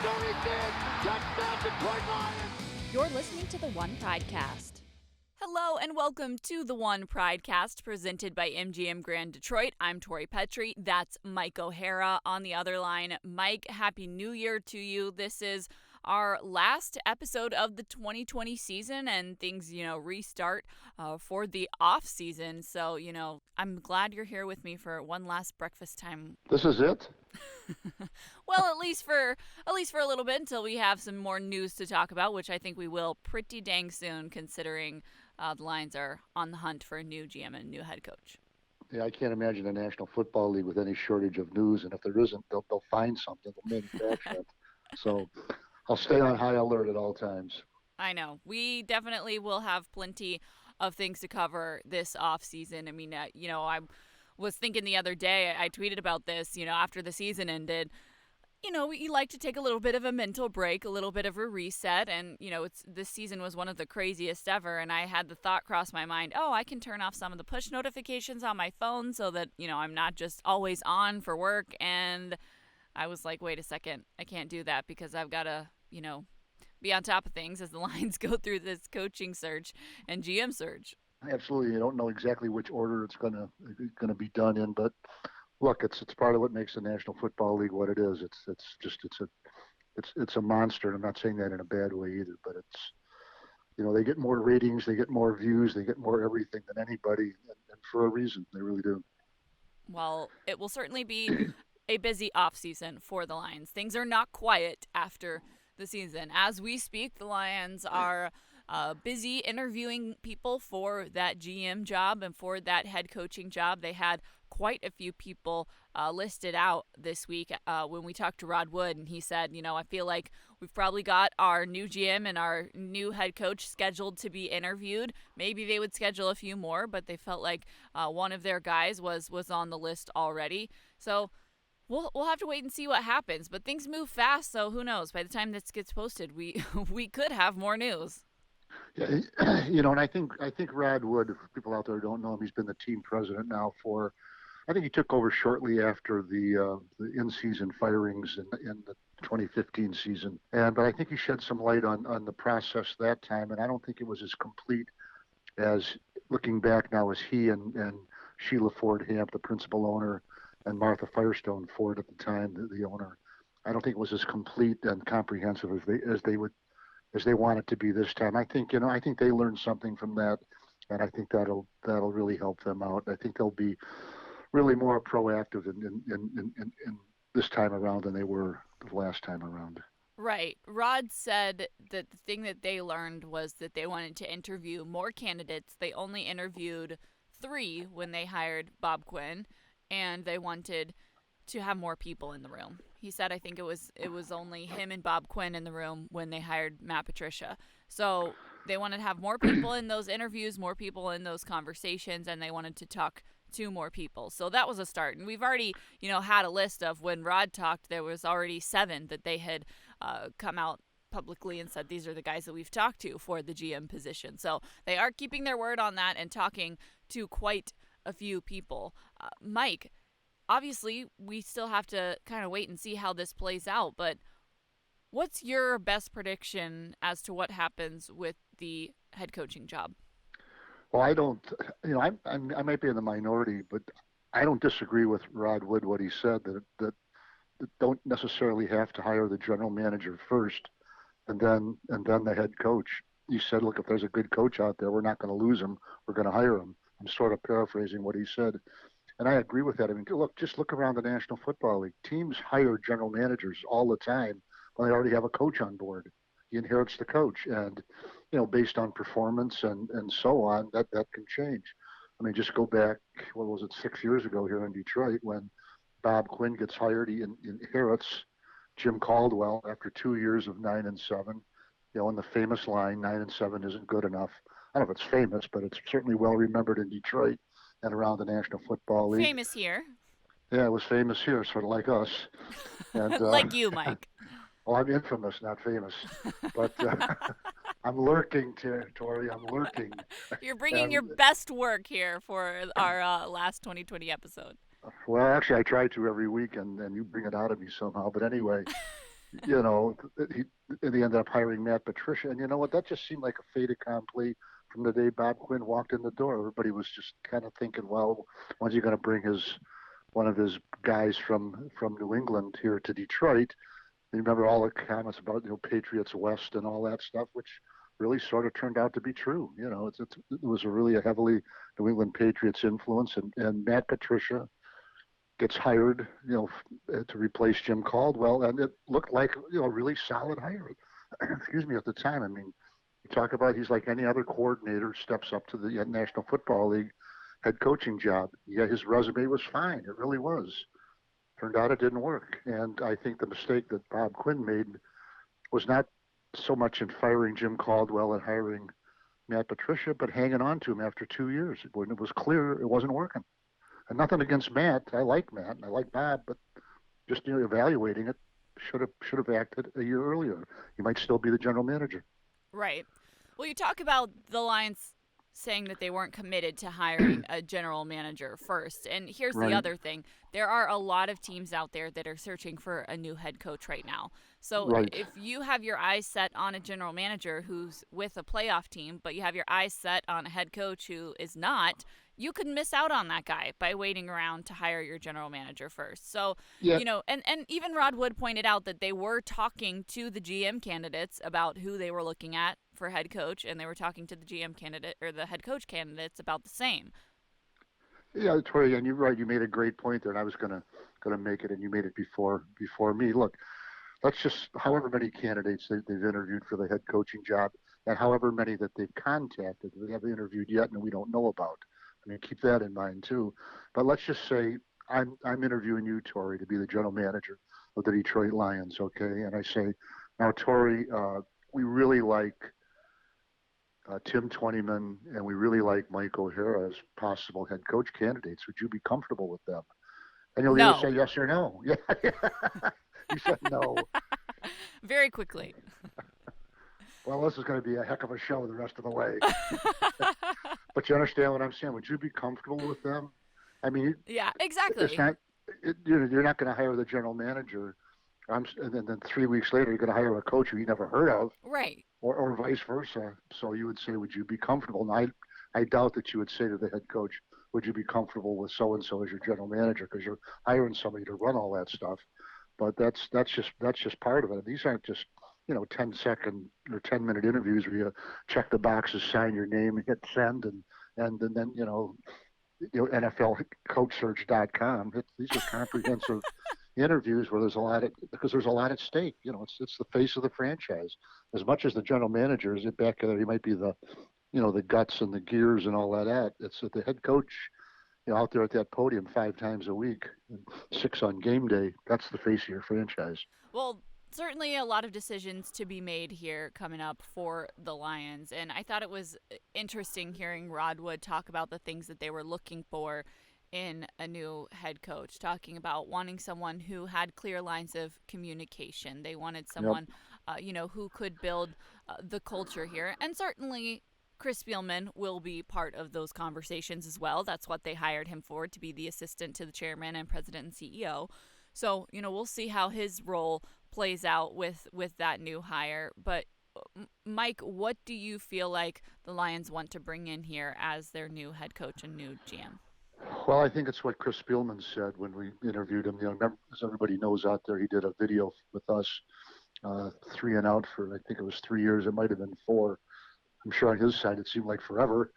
Tori did. Touchdown, Detroit Lions. You're listening to the One Pridecast. Hello and welcome to the One Pridecast presented by MGM Grand Detroit. I'm Tori Petry. That's Mike O'Hara on the other line. Mike, Happy New Year to you. This is our last episode of the 2020 season, and things, restart for the off season. So, I'm glad you're here with me for one last breakfast time. This is it? Well, at least for a little bit until we have some more news to talk about, which I think we will pretty dang soon, considering the Lions are on the hunt for a new GM and a new head coach. Yeah, I can't imagine the National Football League with any shortage of news, and if there isn't, they'll find something, they'll manufacture it. So I'll stay on high alert at all times. I know. We definitely will have plenty of things to cover this off season. I mean, I was thinking the other day, I tweeted about this, after the season ended. We like to take a little bit of a mental break, a little bit of a reset, and, this season was one of the craziest ever, and I had the thought cross my mind, I can turn off some of the push notifications on my phone so that, I'm not just always on for work, and I was like, wait a second, I can't do that because I've got to, be on top of things as the Lions go through this coaching search and GM search. Absolutely, you don't know exactly which order it's gonna be done in, but look, it's part of what makes the National Football League what it is. It's a monster. And I'm not saying that in a bad way either, but it's they get more ratings, they get more views, they get more everything than anybody, and for a reason, they really do. Well, it will certainly be a busy off season for the Lions. Things are not quiet after the season. As we speak, the Lions are busy interviewing people for that GM job and for that head coaching job. They had quite a few people listed out this week when we talked to Rod Wood, and he said, I feel like we've probably got our new GM and our new head coach scheduled to be interviewed. Maybe they would schedule a few more, but they felt like one of their guys was on the list already. So We'll have to wait and see what happens, but things move fast, so who knows? By the time this gets posted, we could have more news. Yeah, and I think Rod Wood, if people out there don't know him, he's been the team president now for, I think he took over shortly after the in-season firings in the 2015 season, but I think he shed some light on the process that time, and I don't think it was as complete as looking back now as he and Sheila Ford Hamp, the principal owner, and Martha Firestone Ford at the time, the owner. I don't think it was as complete and comprehensive as they want it to be this time. I think they learned something from that, and I think that'll really help them out. I think they'll be really more proactive in this time around than they were the last time around. Right. Rod said that the thing that they learned was that they wanted to interview more candidates. They only interviewed 3 when they hired Bob Quinn, and they wanted to have more people in the room. He said, I think it was only him and Bob Quinn in the room when they hired Matt Patricia. So they wanted to have more people in those interviews, more people in those conversations, and they wanted to talk to more people. So that was a start. And we've already, had a list of when Rod talked, there was already 7 that they had come out publicly and said, these are the guys that we've talked to for the GM position. So they are keeping their word on that and talking to quite a few people. Mike, obviously we still have to kind of wait and see how this plays out, but what's your best prediction as to what happens with the head coaching job? Well, I don't, I might be in the minority, but I don't disagree with Rod Wood, what he said, that don't necessarily have to hire the general manager first and then the head coach. He said, look, if there's a good coach out there, we're not going to lose him. We're going to hire him. I'm sort of paraphrasing what he said. And I agree with that. I mean, just look around the National Football League. Teams hire general managers all the time when they already have a coach on board. He inherits the coach. And, based on performance and so on, that can change. I mean, just go back, 6 years ago here in Detroit when Bob Quinn gets hired. He inherits Jim Caldwell after 2 years of 9-7. And the famous line, 9-7 isn't good enough. I don't know if it's famous, but it's certainly well remembered in Detroit and around the National Football League. Famous here. Yeah, it was famous here, sort of like us. And, like you, Mike. Well, I'm infamous, not famous. But I'm lurking, Tori. I'm lurking. You're bringing your best work here for our last 2020 episode. Well, actually, I try to every week, and you bring it out of me somehow. But anyway, you know, he, and they ended up hiring Matt Patricia. And you know what? That just seemed like a fait accompli from the day Bob Quinn walked in the door. Everybody was just kind of thinking, well, when's he going to bring one of his guys from New England here to Detroit? And you remember all the comments about Patriots West and all that stuff, which really sort of turned out to be true. It was a heavily New England Patriots influence, and Matt Patricia gets hired, to replace Jim Caldwell, and it looked like a really solid hire. Excuse me, at the time. I mean, you talk about he's like any other coordinator steps up to the National Football League head coaching job. Yeah, his resume was fine. It really was. Turned out it didn't work, and I think the mistake that Bob Quinn made was not so much in firing Jim Caldwell and hiring Matt Patricia, but hanging on to him after 2 years when it was clear it wasn't working. And nothing against Matt. I like Matt and I like Bob, but just evaluating it, should have acted a year earlier. He might still be the general manager. Right. Well, you talk about the Lions saying that they weren't committed to hiring a general manager first. And here's Right. the other thing. There are a lot of teams out there that are searching for a new head coach right now. So Right. if you have your eyes set on a general manager who's with a playoff team, but you have your eyes set on a head coach who is not, you could miss out on that guy by waiting around to hire your general manager first. So, Yeah. and even Rod Wood pointed out that they were talking to the GM candidates about who they were looking at for head coach, and they were talking to the GM candidate or the head coach candidates about the same. Yeah, Tori, and you're right. You made a great point there, and I was gonna make it, and you made it before me. Look, let's just however many candidates they've interviewed for the head coaching job, and however many that they've contacted that they haven't interviewed yet and we don't know about. I mean, keep that in mind too. But let's just say I'm interviewing you, Tori, to be the general manager of the Detroit Lions, okay? And I say, now, Tori, we really like Tim Twentyman, and we really like Mike O'Hara as possible head coach candidates. Would you be comfortable with them? And you'll either No. say yes or no. Yeah. You said no. Very quickly. Well, this is going to be a heck of a show the rest of the way. But you understand what I'm saying? Would you be comfortable with them? I mean, Yeah, exactly. it's not. You're not going to hire the general manager, and then 3 weeks later you're going to hire a coach who you never heard of, Right. or vice versa. So you would say, would you be comfortable? And I doubt that you would say to the head coach, would you be comfortable with so and so as your general manager, because you're hiring somebody to run all that stuff. But that's just part of it. These aren't just 10-second or 10-minute interviews where you check the boxes, sign your name, and hit send, and then NFLCoachSearch.com. These are comprehensive interviews where there's a lot at stake. It's the face of the franchise. As much as the general manager is back there, he might be the the guts and the gears and all that. It's that the head coach, out there at that podium 5 times a week, and 6 on game day. That's the face of your franchise. Well, certainly a lot of decisions to be made here coming up for the Lions. And I thought it was interesting hearing Rod Wood talk about the things that they were looking for in a new head coach, talking about wanting someone who had clear lines of communication. They wanted someone, who could build the culture here. And certainly Chris Spielman will be part of those conversations as well. That's what they hired him for, to be the assistant to the chairman and president and CEO. So, we'll see how his role plays out with that new hire. But Mike, what do you feel like the Lions want to bring in here as their new head coach and new GM? Well, I think it's what Chris Spielman said when we interviewed him. Remember, as everybody knows out there, he did a video with us, 3 and out for, I think it was 3 years. It might have been 4. I'm sure on his side it seemed like forever.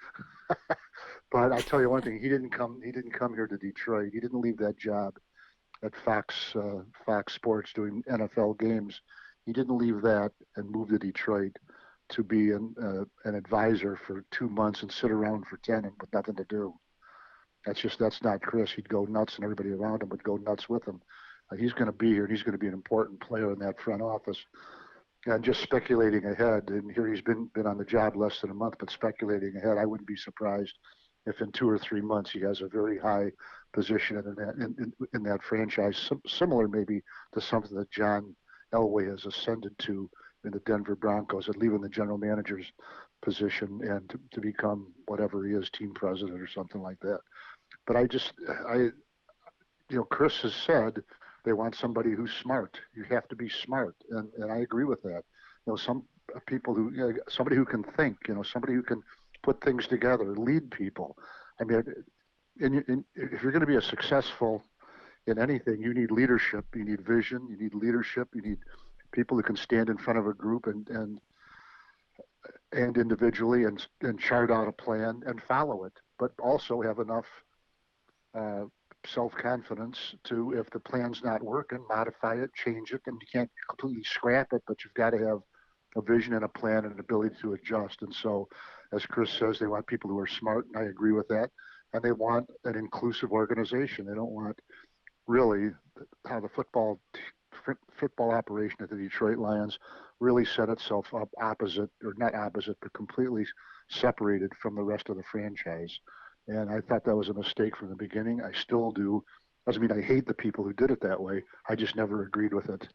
But I'll tell you one thing: he didn't come here to Detroit. He didn't leave that job at Fox Sports doing NFL games. He didn't leave that and move to Detroit to be an advisor for 2 months and sit around for 10 with nothing to do. That's not Chris. He'd go nuts, and everybody around him would go nuts with him. He's going to be here, and he's going to be an important player in that front office. And just speculating ahead, and here he's been on the job less than a month, but speculating ahead, I wouldn't be surprised if in 2 or 3 months he has a very high position in that franchise, similar maybe to something that John Elway has ascended to in the Denver Broncos, at leaving the general manager's position and to become whatever he is, team president or something like that. But Chris has said They want somebody who's smart. You have to be smart, and I agree with that. Some people who, somebody who can think, somebody who can put things together, lead people. I mean, if you're going to be a successful in anything, you need leadership, you need vision, you need leadership, you need people who can stand in front of a group and individually and chart out a plan and follow it, but also have enough uh, self-confidence to, if the plan's not working, modify it, change it, and you can't completely scrap it, but you've got to have a vision and a plan and an ability to adjust. And so, as Chris says, they want people who are smart, and I agree with that. And they want an inclusive organization. They don't want really how the football operation at the Detroit Lions really set itself up opposite, or not opposite, but completely separated from the rest of the franchise. And I thought that was a mistake from the beginning. I still do. Doesn't mean I hate the people who did it that way. I just never agreed with it.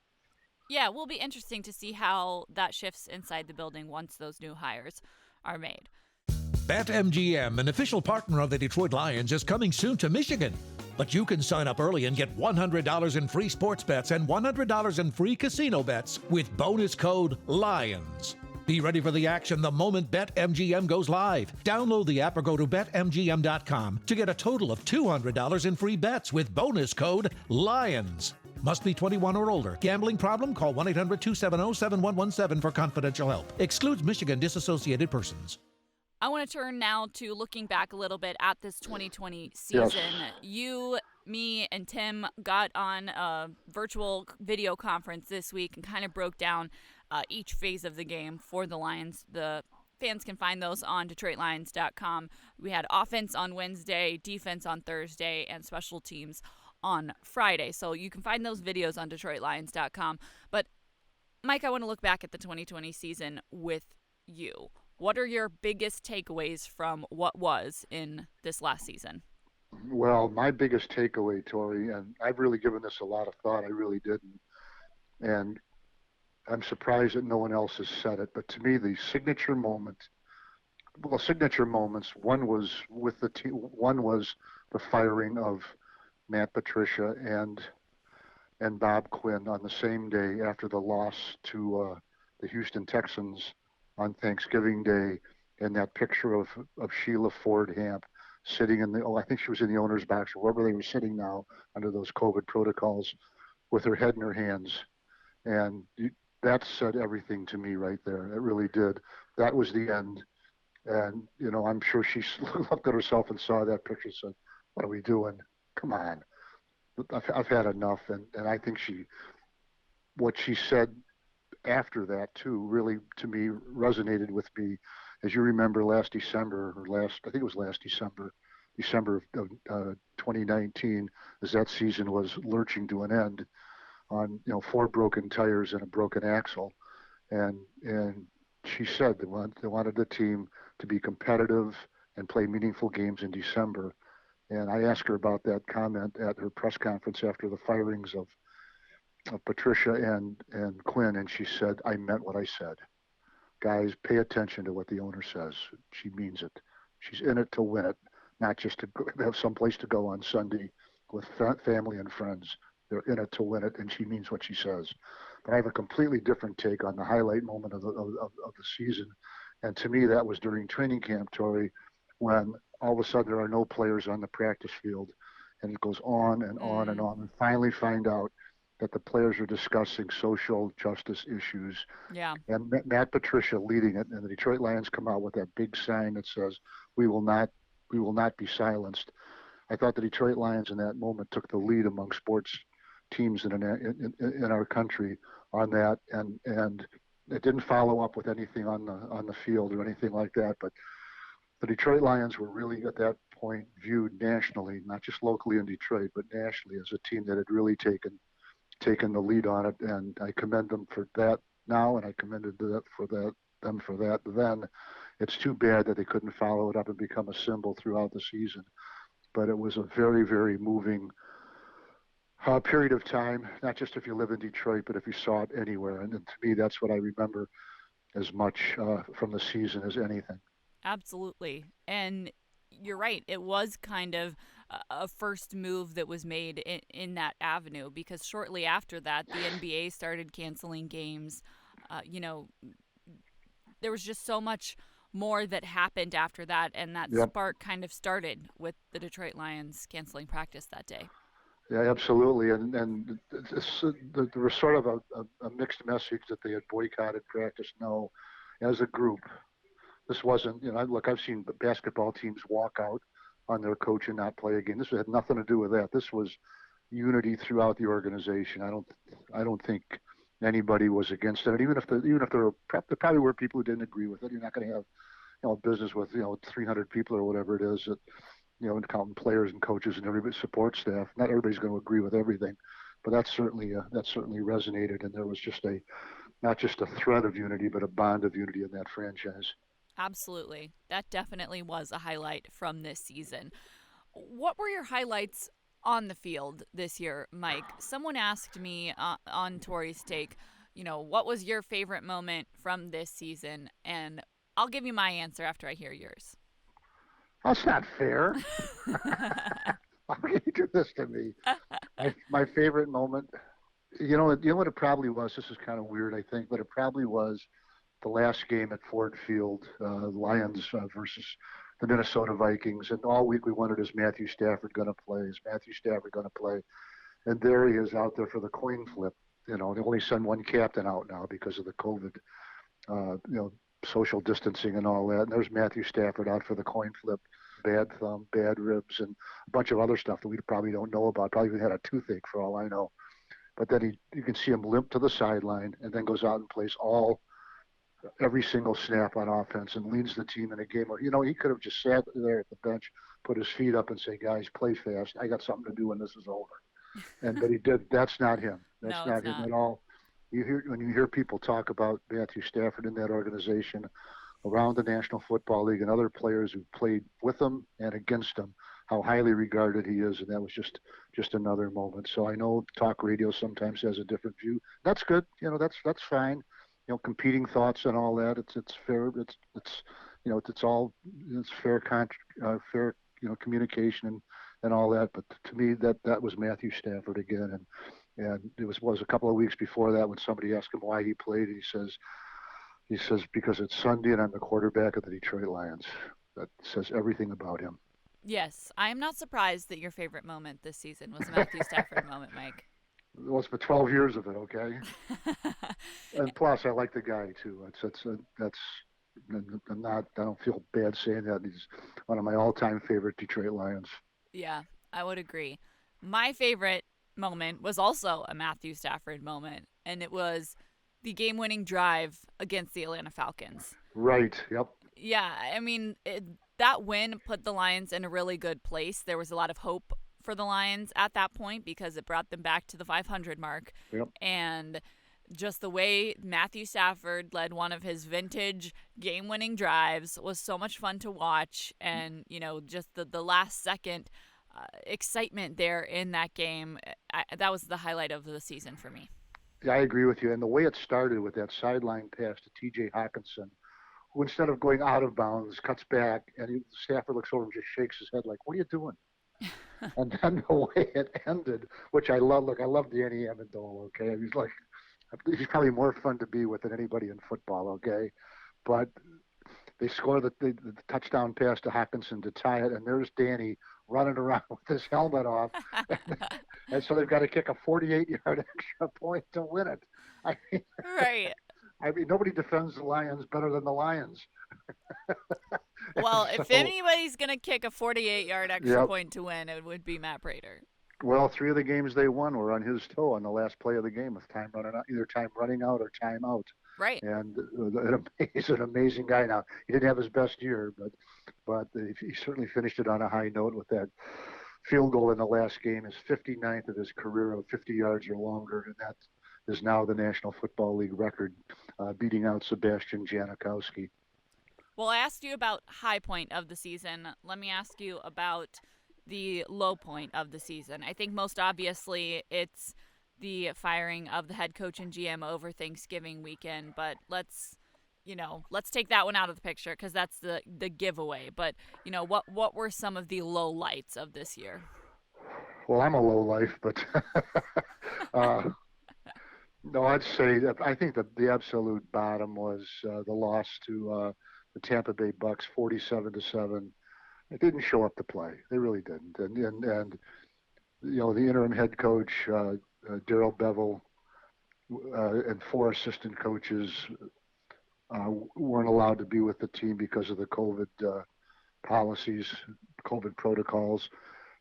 Yeah, it will be interesting to see how that shifts inside the building once those new hires are made. BetMGM, an official partner of the Detroit Lions, is coming soon to Michigan. But you can sign up early and get $100 in free sports bets and $100 in free casino bets with bonus code LIONS. Be ready for the action the moment BetMGM goes live. Download the app or go to BetMGM.com to get a total of $200 in free bets with bonus code LIONS. Must be 21 or older. Gambling problem? Call 1-800-270-7117 for confidential help. Excludes Michigan disassociated persons. I want to turn now to looking back a little bit at this 2020 season. Yes. You, me, and Tim got on a virtual video conference this week and kind of broke down each phase of the game for the Lions. The fans can find those on DetroitLions.com. We had offense on Wednesday, defense on Thursday, and special teams on Friday. So you can find those videos on DetroitLions.com. But, Mike, I want to look back at the 2020 season with you. What are your biggest takeaways from what was in this last season? Well, my biggest takeaway, Tori, and I've really given this a lot of thought, I really didn't. And I'm surprised that no one else has said it, but to me, the signature moments, one was with the team, one was the firing of Matt Patricia and Bob Quinn on the same day after the loss to the Houston Texans on Thanksgiving Day, and that picture of Sheila Ford Hamp sitting in I think she was in the owner's box or wherever they were sitting now under those COVID protocols with her head in her hands. And that said everything to me right there. It really did. That was the end. And, I'm sure she looked at herself and saw that picture and said, what are we doing? Come on. I've had enough. And I think what she said after that too really to me resonated with me. As you remember, I think it was last December of 2019, as that season was lurching to an end on 4 broken tires and a broken axle, and she said they wanted the team to be competitive and play meaningful games in December. And I asked her about that comment at her press conference after the firings of Patricia and Quinn, and she said, I meant what I said. Guys, pay attention to what the owner says. She means it. She's in it to win it, not just to have some place to go on Sunday with family and friends. They're in it to win it, and she means what she says. But I have a completely different take on the highlight moment of the season. And to me, that was during training camp, Tori, when all of a sudden there are no players on the practice field, and it goes on and on and on, and finally find out that the players are discussing social justice issues. Yeah. And Matt Patricia leading it, and the Detroit Lions come out with that big sign that says, we will not be silenced. I thought the Detroit Lions in that moment took the lead among sports teams in our country on that, and it didn't follow up with anything on the field or anything like that. But the Detroit Lions were really at that point viewed nationally, not just locally in Detroit, but nationally, as a team that had really taken the lead on it, and I commend them for that now, and I commended them for that then. It's too bad that they couldn't follow it up and become a symbol throughout the season, but it was a very, very moving period of time, not just if you live in Detroit, but if you saw it anywhere. And to me, that's what I remember as much from the season as anything. Absolutely. And you're right. It was kind of a first move that was made in that avenue, because shortly after that, the NBA started canceling games. There was just so much more that happened after that, and that Yep. spark kind of started with the Detroit Lions canceling practice that day. Yeah, absolutely. And there was sort of a mixed message that they had boycotted practice. No, as a group, this wasn't, look, I've seen basketball teams walk out on their coach and not play a game. This had nothing to do with that. This was unity throughout the organization. I don't think anybody was against it. And even if there probably were people who didn't agree with it. You're not going to have, business with, 300 people or whatever it is that, and counting players and coaches and everybody support staff. Not everybody's going to agree with everything, but that certainly resonated. And there was not just a thread of unity, but a bond of unity in that franchise. Absolutely. That definitely was a highlight from this season. What were your highlights on the field this year, Mike? Someone asked me on Tori's Take, what was your favorite moment from this season? And I'll give you my answer after I hear yours. That's not fair. How can you do this to me? My favorite moment, you know what it probably was? This is kind of weird, I think, but it probably was the last game at Ford Field, Lions versus the Minnesota Vikings. And all week we wondered, is Matthew Stafford going to play? Is Matthew Stafford going to play? And there he is out there for the coin flip. They only send one captain out now because of the COVID, social distancing and all that. And there's Matthew Stafford out for the coin flip. Bad thumb, bad ribs, and a bunch of other stuff that we probably don't know about. Probably even had a toothache for all I know. But then you can see him limp to the sideline and then goes out and plays every single snap on offense and leads the team in a game. He could have just sat there at the bench, put his feet up and say, guys, play fast. I got something to do when this is over. But he did. That's not him. That's No, not him at all. When you hear people talk about Matthew Stafford in that organization, around the National Football League, and other players who played with him and against him, how highly regarded he is, and that was just another moment. So I know talk radio sometimes has a different view. That's good. That's fine. Competing thoughts and all that. It's fair. It's fair communication and all that. But to me, that was Matthew Stafford again. And it was a couple of weeks before that when somebody asked him why he played. He says because it's Sunday and I'm the quarterback of the Detroit Lions. That says everything about him. Yes, I am not surprised that your favorite moment this season was a Matthew Stafford moment, Mike. Well, it's been 12 years of it, okay? And plus, I like the guy too. I don't feel bad saying that. He's one of my all-time favorite Detroit Lions. Yeah, I would agree. My favorite moment was also a Matthew Stafford moment, and it was the game-winning drive against the Atlanta Falcons. Right. Yep. Yeah, I mean, that win put the Lions in a really good place. There was a lot of hope for the Lions at that point because it brought them back to the 500 mark. Yep. And just the way Matthew Stafford led one of his vintage game-winning drives was so much fun to watch. And, just the last second excitement there in that game, that was the highlight of the season for me. Yeah, I agree with you. And the way it started with that sideline pass to T.J. Hawkinson, who instead of going out of bounds, cuts back, and Stafford looks over and just shakes his head like, what are you doing? And then the way it ended, which I love. Look, I love Danny Amendola, okay? He's probably more fun to be with than anybody in football, okay? But they score the touchdown pass to Hawkinson to tie it, and there's Danny running around with his helmet off. And so they've got to kick a 48-yard extra point to win it. Right. Nobody defends the Lions better than the Lions. Well, if anybody's going to kick a 48-yard extra point to win, it would be Matt Prater. Well, 3 of the games they won were on his toe on the last play of the game with time running out, either time running out or time out. Right. And he's an amazing guy now. He didn't have his best year, but he certainly finished it on a high note with that field goal in the last game, his 59th of his career of 50 yards or longer, and that is now the National Football League record, beating out Sebastian Janikowski. Well, I asked you about high point of the season. Let me ask you about the low point of the season. I think most obviously it's the firing of the head coach and GM over Thanksgiving weekend, but let's let's take that one out of the picture because that's the giveaway. But, what were some of the low lights of this year? Well, I'm a low life, but no, I'd say that I think that the absolute bottom was the loss to the Tampa Bay Bucks, 47-7. They didn't show up to play. They really didn't. And the interim head coach, Darrell Bevel, and 4 assistant coaches weren't allowed to be with the team because of the COVID policies, COVID protocols.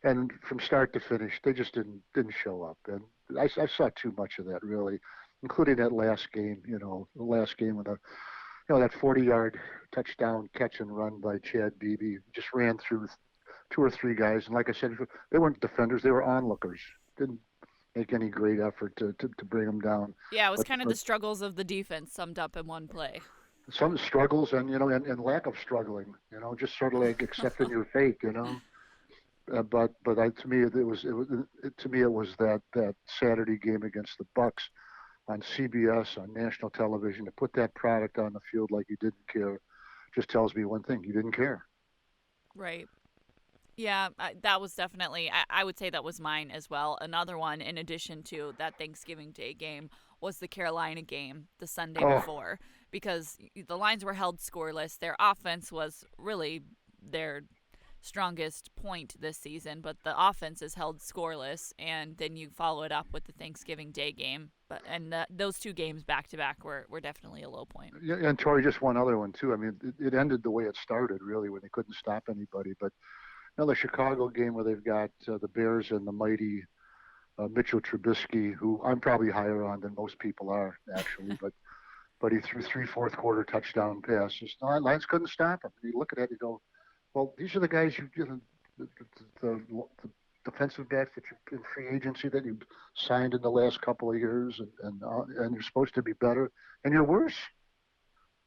And from start to finish, they just didn't show up. And I saw too much of that, really, including that last game. The last game with that 40-yard touchdown catch and run by Chad Beebe. Just ran through 2 or 3 guys, and like I said, they weren't defenders; they were onlookers. Didn't make any great effort to bring them down. Yeah, it was kind of the struggles of the defense summed up in one play. Some struggles and lack of struggling. Just sort of like accepting your fate. But to me it was that Saturday game against the Bucks on CBS on national television, to put that product on the field like you didn't care just tells me one thing: you didn't care. Right. Yeah, that was definitely, I would say that was mine as well. Another one, in addition to that Thanksgiving Day game, was the Carolina game the Sunday before, because the Lions were held scoreless. Their offense was really their strongest point this season, but the offense is held scoreless, and then you follow it up with the Thanksgiving Day game. And those 2 games back to back were definitely a low point. Yeah, and Tori, just one other one too. I mean, it ended the way it started, really, when they couldn't stop anybody. But the Chicago game where they've got the Bears and the mighty Mitchell Trubisky, who I'm probably higher on than most people are, actually, but he threw 3 fourth-quarter touchdown passes. No, Lions couldn't stop him. You look at it, you go, well, these are the guys the defensive backs that you in free agency that you signed in the last couple of years, and you're supposed to be better, and you're worse.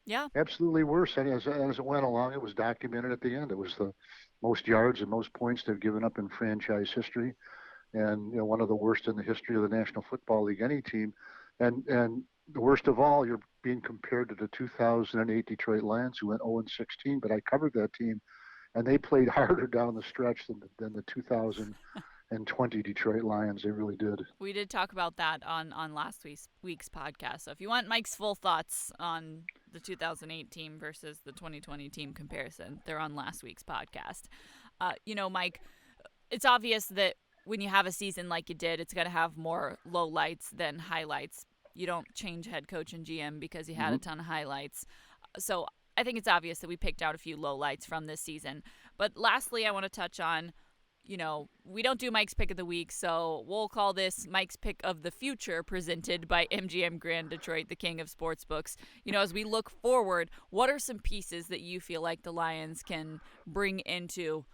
Yeah, absolutely worse. And as it went along, it was documented at the end. It was the most yards and most points they've given up in franchise history, and one of the worst in the history of the National Football League, any team, and the worst of all, you're being compared to the 2008 Detroit Lions, who went 0-16. But I covered that team, and they played harder down the stretch than the 2020 Detroit Lions. They really did. We did talk about that on last week's podcast. So if you want Mike's full thoughts on the 2008 team versus the 2020 team comparison, they're on last week's podcast. Mike, it's obvious that when you have a season like you did, it's going to have more lowlights than highlights. You don't change head coach and GM because you had a ton of highlights. So I think it's obvious that we picked out a few lowlights from this season. But lastly, I want to touch on, we don't do Mike's Pick of the Week, so we'll call this Mike's Pick of the Future, presented by MGM Grand Detroit, the king of sportsbooks. As we look forward, what are some pieces that you feel like the Lions can bring into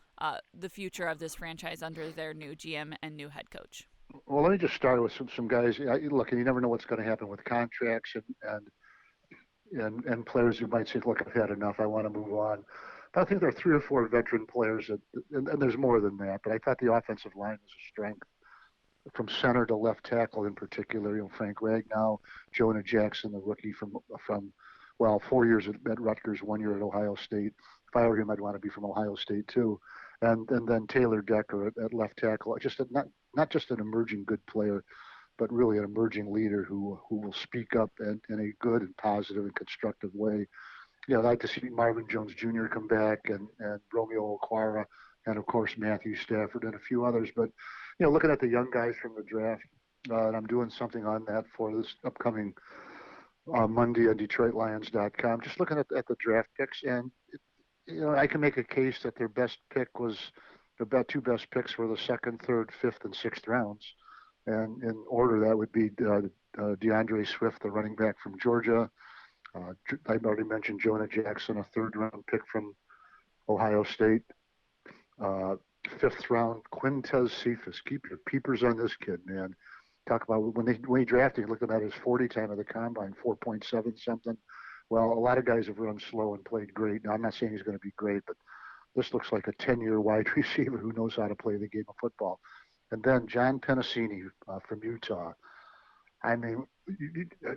the future of this franchise under their new GM and new head coach? Well, let me just start with some guys. Look, and you never know what's going to happen with contracts and players who might say, look, I've had enough, I want to move on. But I think there are 3 or 4 veteran players, and there's more than that, but I thought the offensive line was a strength. From center to left tackle in particular, Frank Ragnow, Jonah Jackson, the rookie from 4 years at Rutgers, 1 year at Ohio State. If I were him, I'd want to be from Ohio State too. And then Taylor Decker at left tackle, not just an emerging good player, but really an emerging leader who will speak up in a good and positive and constructive way. I'd like to see Marvin Jones Jr. come back and Romeo Okwara, and of course Matthew Stafford and a few others. But looking at the young guys from the draft, and I'm doing something on that for this upcoming Monday on DetroitLions.com. Just looking at the draft picks, and I can make a case that their best pick was the 2 best picks were the 2nd, 3rd, 5th, and 6th rounds. And in order, that would be DeAndre Swift, the running back from Georgia. I've already mentioned Jonah Jackson, a 3rd-round pick from Ohio State. 5th round, Quintez Cephas. Keep your peepers on this kid, man. Talk about when he drafted, he looked at his 40 time of the combine, 4.7 something. Well, a lot of guys have run slow and played great. Now, I'm not saying he's going to be great, but this looks like a 10-year wide receiver who knows how to play the game of football. And then John Penasini from Utah. I mean,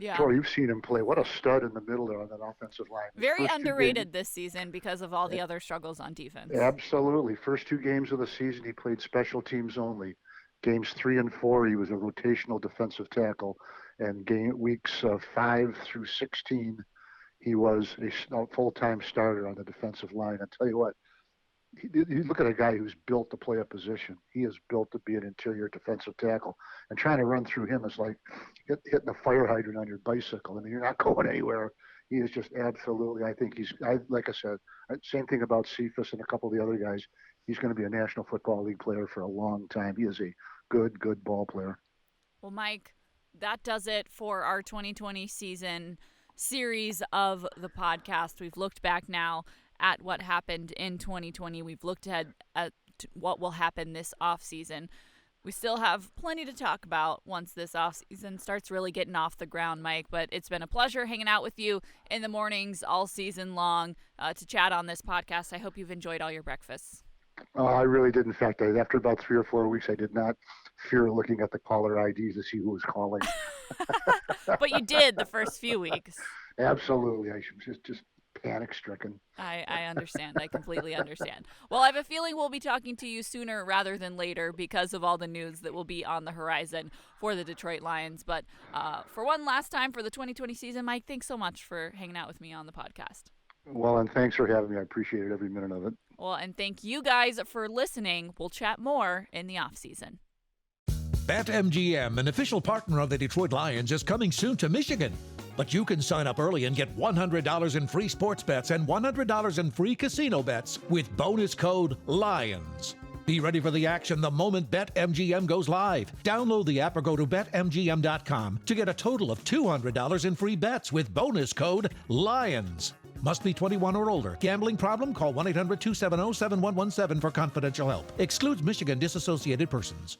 Yeah. Tori, you've seen him play. What a stud in the middle there on that offensive line. Very underrated this season because of all the other struggles on defense. Absolutely. First 2 games of the season, he played special teams only. Games 3 and 4, he was a rotational defensive tackle. And weeks 5 through 16, he was a full-time starter on the defensive line. I tell you what, you look at a guy who's built to play a position. He is built to be an interior defensive tackle. And trying to run through him is like hitting a fire hydrant on your bicycle. I mean, you're not going anywhere. He is just absolutely, I think like I said, same thing about Cephas and a couple of the other guys. He's going to be a National Football League player for a long time. He is a good ball player. Well, Mike, that does it for our 2020 season series of the podcast. We've looked back now at what happened in 2020. We've looked ahead at what will happen this offseason. We still have plenty to talk about once this offseason starts really getting off the ground, Mike. But it's been a pleasure hanging out with you in the mornings all season long to chat on this podcast. I hope you've enjoyed all your breakfasts. I really did. In fact, after about 3 or 4 weeks, I did not fear looking at the caller IDs to see who was calling. But you did the first few weeks. Absolutely. I was just panic-stricken. I understand. I completely understand. Well, I have a feeling we'll be talking to you sooner rather than later because of all the news that will be on the horizon for the Detroit Lions. But for one last time for the 2020 season, Mike, thanks so much for hanging out with me on the podcast. Well, and thanks for having me. I appreciate every minute of it. Well, and thank you guys for listening. We'll chat more in the offseason. BetMGM, an official partner of the Detroit Lions, is coming soon to Michigan. But you can sign up early and get $100 in free sports bets and $100 in free casino bets with bonus code LIONS. Be ready for the action the moment BetMGM goes live. Download the app or go to BetMGM.com to get a total of $200 in free bets with bonus code LIONS. Must be 21 or older. Gambling problem? Call 1-800-270-7117 for confidential help. Excludes Michigan disassociated persons.